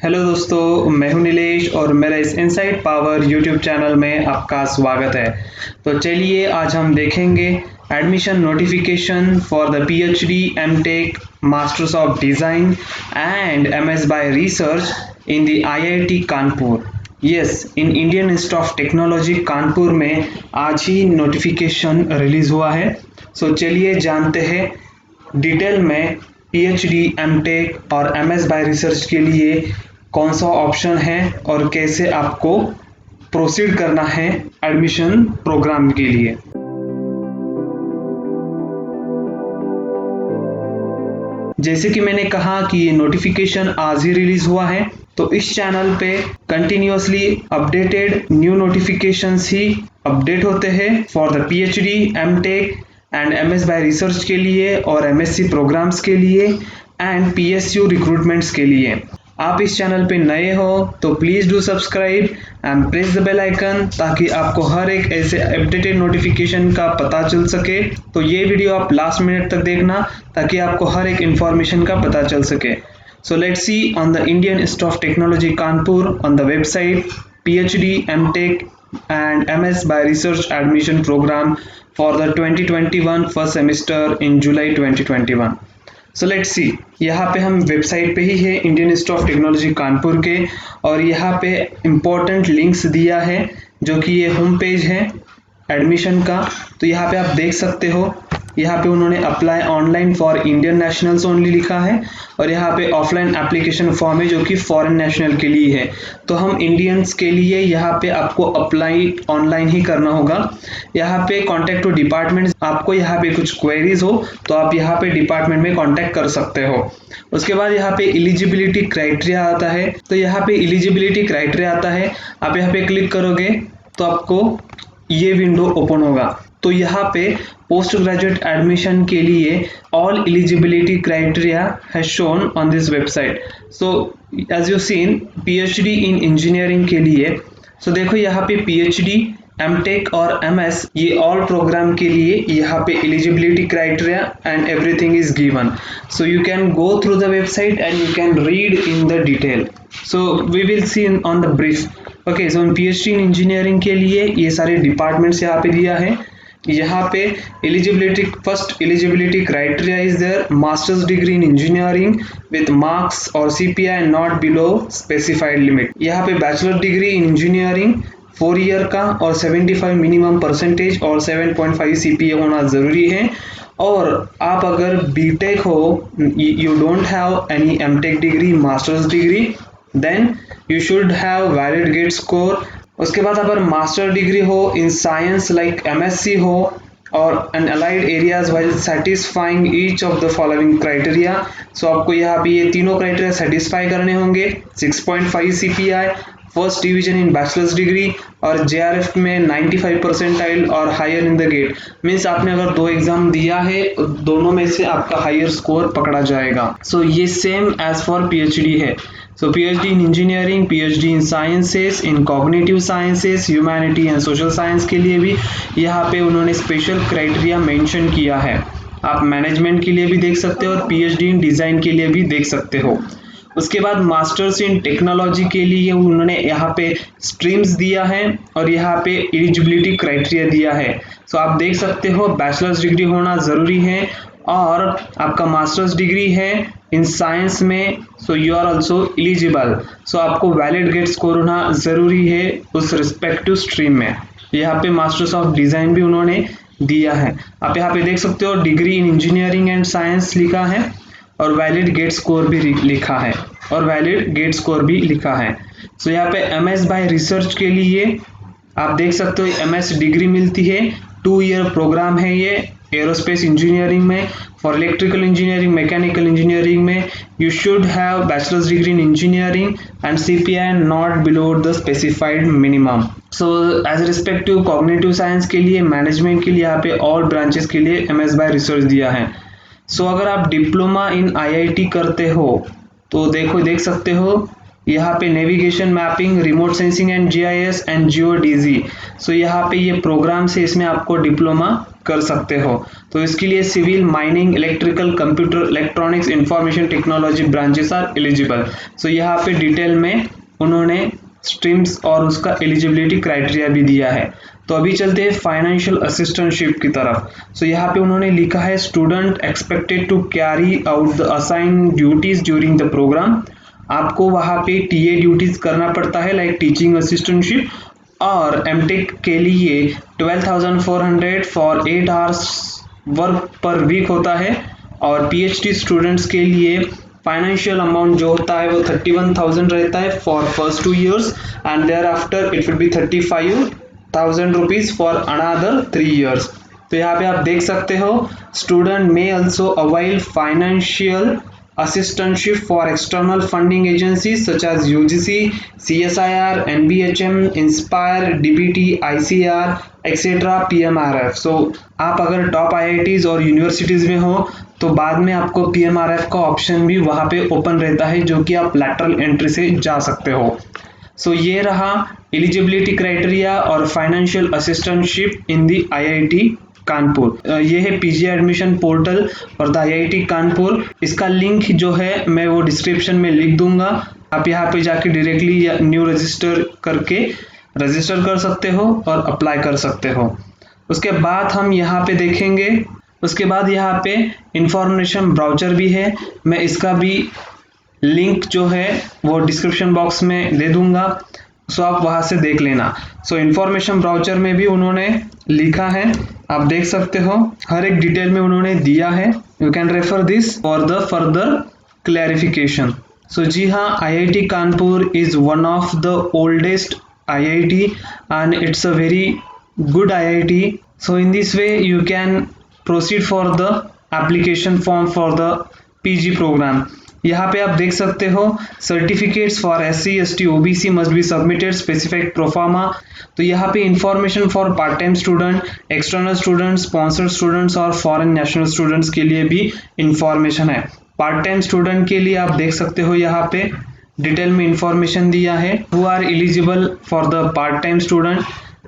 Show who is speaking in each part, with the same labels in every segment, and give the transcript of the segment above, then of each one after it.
Speaker 1: Hello दोस्तों, मैं हूं नीलेश और मेरा इस इनसाइट पावर यूट्यूब चैनल में आपका स्वागत है। तो चलिए आज हम देखेंगे admission notification for the PhD, MTech, masters of design and MS by research in the IIT Kanpur. Yes, in Indian Institute of Technology Kanpur में आज ही नोटिफिकेशन रिलीज हुआ है। सो चलिए जानते हैं डिटेल में पीएचडी, एमटेक और एमएस बाय रिसर्च के लिए कौन सा ऑप्शन है और कैसे आपको प्रोसीड करना है एडमिशन प्रोग्राम के लिए। जैसे कि मैंने कहा कि ये नोटिफिकेशन आज ही रिलीज हुआ है, तो इस चैनल पे कंटिन्यूअसली अपडेटेड न्यू नोटिफिकेशंस ही अपडेट होते हैं for the PhD, MTech and MS by research के लिए और एमएससी प्रोग्राम्स के लिए एंड पीएसयू रिक्रूटमेंट्स के लिए। आप इस चैनल पे नए हो तो please do subscribe and press the bell icon ताकि आपको हर एक ऐसे अपडेटेड नोटिफिकेशन का पता चल सके। तो ये वीडियो आप लास्ट मिनट तक देखना ताकि आपको हर एक इन्फॉर्मेशन का पता चल सके। So let's see on the Indian Institute of Technology Kanpur on the website PhD, MTech and MS by Research admission program for the 2021 first semester in July 2021. So let's see, यहाँ पे हम website पे ही है Indian Institute of Technology Kanpur के, और यहाँ पे important links दिया है जो कि ये होम पेज है एडमिशन का। तो यहाँ पे आप देख सकते हो, यहाँ पे उन्होंने apply online for Indian nationals only लिखा है और यहाँ पे ऑफलाइन एप्लीकेशन फॉर्म है जो कि फॉरेन नेशनल के लिए है। तो हम इंडियंस के लिए यहाँ पे आपको अप्लाई ऑनलाइन ही करना होगा। यहाँ पे कॉन्टैक्ट टू डिपार्टमेंट, आपको यहाँ पे कुछ क्वेरीज हो तो आप यहाँ पे डिपार्टमेंट में कॉन्टैक्ट कर सकते हो। उसके बाद यहाँ पे एलिजिबिलिटी क्राइटेरिया आता है। तो यहाँ पे एलिजिबिलिटी क्राइटेरिया आता है, आप यहाँ पे क्लिक करोगे तो आपको ये विंडो ओपन होगा। तो यहाँ पे पोस्ट ग्रेजुएट एडमिशन के लिए all eligibility criteria has shown on this website. So as you seen PhD in engineering के लिए, सो देखो यहाँ पे पीएचडी, एमटेक और एमएस ये ऑल प्रोग्राम के लिए यहाँ पे eligibility criteria and everything is given. So you can go through the website and you can read in the detail. So we will see on the brief. Okay, so PhD in engineering के लिए ये सारे departments यहाँ पे दिया है। यहाँ पे eligibility, first eligibility criteria is there masters degree in engineering with marks और CPI not below specified limit. यहाँ पे bachelor degree in engineering 4 year का और 75 मिनिमम परसेंटेज और 7.5 सीपीए होना ज़रूरी है। और आप अगर बीटेक हो, you don't have any MTech degree, masters degree, then you should have valid GATE score. उसके बाद अगर मास्टर डिग्री हो इन साइंस लाइक एमएससी हो और an allied areas while satisfying each of the following criteria. So आपको यहाँ पे ये तीनों क्राइटेरिया सेटिस्फाई करने होंगे। 6.5 CPI, first division in bachelors degree और जेआरएफ में 95 परसेंटाइल और higher in the GATE. Means आपने अगर 2 एग्जाम दिया है, दोनों में से आपका हायर स्कोर पकड़ा जाएगा। सो ये सेम एज फॉर पीएचडी है। So PhD in engineering, PhD in sciences, in cognitive sciences, humanity and social science के लिए भी यहाँ पे उन्होंने स्पेशल क्राइटेरिया मेंशन किया है। आप मैनेजमेंट के लिए भी देख सकते हो और PhD इन डिज़ाइन के लिए भी देख सकते हो। उसके बाद मास्टर्स इन टेक्नोलॉजी के लिए उन्होंने यहाँ पे स्ट्रीम्स दिया है और यहाँ पे एलिजिबिलिटी क्राइटेरिया दिया है। सो आप देख सकते हो बैचलर्स डिग्री होना ज़रूरी है और आपका मास्टर्स डिग्री है इन साइंस में, so you are also eligible. So आपको वैलिड गेट स्कोर होना ज़रूरी है उस रिस्पेक्टिव स्ट्रीम में। यहाँ पे मास्टर्स ऑफ डिज़ाइन भी उन्होंने दिया है। आप यहाँ पे देख सकते हो degree in engineering and science लिखा है और वैलिड गेट स्कोर भी लिखा है सो यहाँ पे एमएस बाय रिसर्च के लिए आप देख सकते हो एमएस डिग्री मिलती है। 2 ईयर प्रोग्राम है ये एरोस्पेस इंजीनियरिंग में। For electrical engineering, mechanical engineering में you should have bachelors degree in engineering and CPI not below the specified minimum. So as respective cognitive science के लिए, मैनेजमेंट के लिए यहाँ पे ऑल ब्रांचेस के लिए एमएस बाय रिसर्च दिया है। सो अगर आप डिप्लोमा इन आईआईटी करते हो तो देख सकते हो यहाँ पे navigation, mapping, remote sensing and GIS and geodesy. So यहाँ पे ये प्रोग्राम से इसमें आपको डिप्लोमा कर सकते हो। तो इसके लिए civil, mining, electrical, computer, electronics, information technology branches are eligible. So यहाँ पे डिटेल में उन्होंने स्ट्रीम्स और उसका एलिजिबिलिटी क्राइटेरिया भी दिया है। तो अभी चलते हैं फाइनेंशियल असिस्टेंटशिप की तरफ। सो यहाँ पे उन्होंने लिखा है student expected to carry out the assign duties during the program. आपको वहाँ पे टीए ड्यूटीज करना पड़ता है लाइक टीचिंग असिस्टेंटशिप, और एमटेक के लिए 12,400 for 8 hours work per week होता है, और पीएचडी स्टूडेंट्स के लिए फाइनेंशियल अमाउंट जो होता है वो 31,000 रहता है for first 2 years, and thereafter it will be 35,000 rupees for another 3 years। तो यहाँ पे आप देख सकते हो student may also avail financial assistantship for external funding agencies such as UGC, CSIR, NBHM, Inspire, DBT, ICR, etc. PMRF। So आप अगर top IITs और यूनिवर्सिटीज में हो तो बाद में आपको PMRF का ऑप्शन भी वहाँ पे ओपन रहता है, जो कि आप लैटरल एंट्री से जा सकते हो। सो ये रहा एलिजिबिलिटी क्राइटेरिया और फाइनेंशियल असिस्टेंटशिप इन दी IIT कानपुर। ये है पीजी एडमिशन पोर्टल और द IIT कानपुर। इसका लिंक जो है मैं वो डिस्क्रिप्शन में लिख दूंगा, आप यहाँ पे जाके डायरेक्टली न्यू रजिस्टर करके रजिस्टर कर सकते हो और अप्लाई कर सकते हो। उसके बाद हम यहाँ पे देखेंगे, उसके बाद यहाँ पे इंफॉर्मेशन ब्राउचर भी है, मैं इसका भी लिंक जो है वो डिस्क्रिप्शन बॉक्स में दे दूंगा, सो आप वहां से देख लेना। सो इंफॉर्मेशन ब्राउचर में भी उन्होंने लिखा है, आप देख सकते हो, हर एक डिटेल में उन्होंने दिया है। You can refer this for the further clarification. So जी हाँ, IIT Kanpur is one of the oldest IIT and it's a very good IIT. So in this way you can proceed for the application form for the PG program. यहाँ पे आप देख सकते हो certificates for SC ST OBC must be submitted specific proforma. तो यहाँ पे information for part time student, external students, sponsored students और फॉरेन नेशनल स्टूडेंट्स के लिए भी इंफॉर्मेशन है। पार्ट टाइम स्टूडेंट के लिए आप देख सकते हो यहाँ पे डिटेल में इंफॉर्मेशन दिया है, who are eligible for the part time student.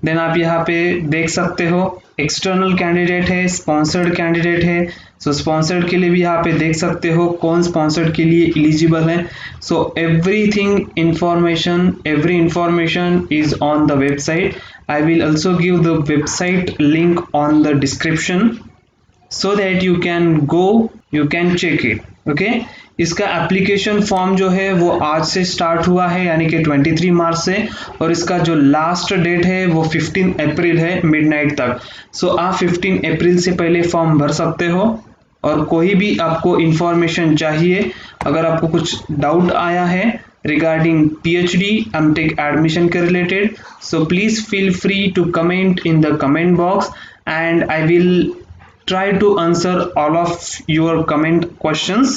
Speaker 1: Then आप यहाँ पे देख सकते हो एक्सटर्नल कैंडिडेट है, स्पॉन्सर्ड कैंडिडेट है। सो स्पॉन्सर्ड के लिए भी यहाँ पे देख सकते हो कौन स्पॉन्सर्ड के लिए एलिजिबल है। So everything information, every information is on the website. I will also give the website link on the description so that you can go, you can check it, okay? इसका application form जो है वो आज से start हुआ है, यानी कि 23 मार्च से, और इसका जो लास्ट डेट है वो 15 अप्रैल है मिडनाइट तक। सो आप 15 अप्रैल से पहले फॉर्म भर सकते हो, और कोई भी आपको इंफॉर्मेशन चाहिए, अगर आपको कुछ डाउट आया है रिगार्डिंग PhD MTech एडमिशन के related, so please feel free to comment in the comment box and I will try to answer all of your comment questions.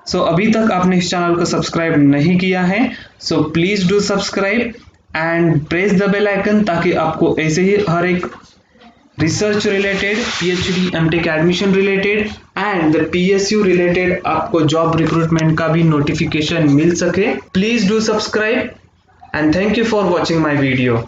Speaker 1: So अभी तक आपने इस चैनल को सब्सक्राइब नहीं किया है, so please do subscribe and press the bell icon, ताकि आपको ऐसे ही हर एक research related, PhD MTech admission related and the PSU related आपको जॉब रिक्रूटमेंट का भी नोटिफिकेशन मिल सके। Please do subscribe and thank you for watching my video.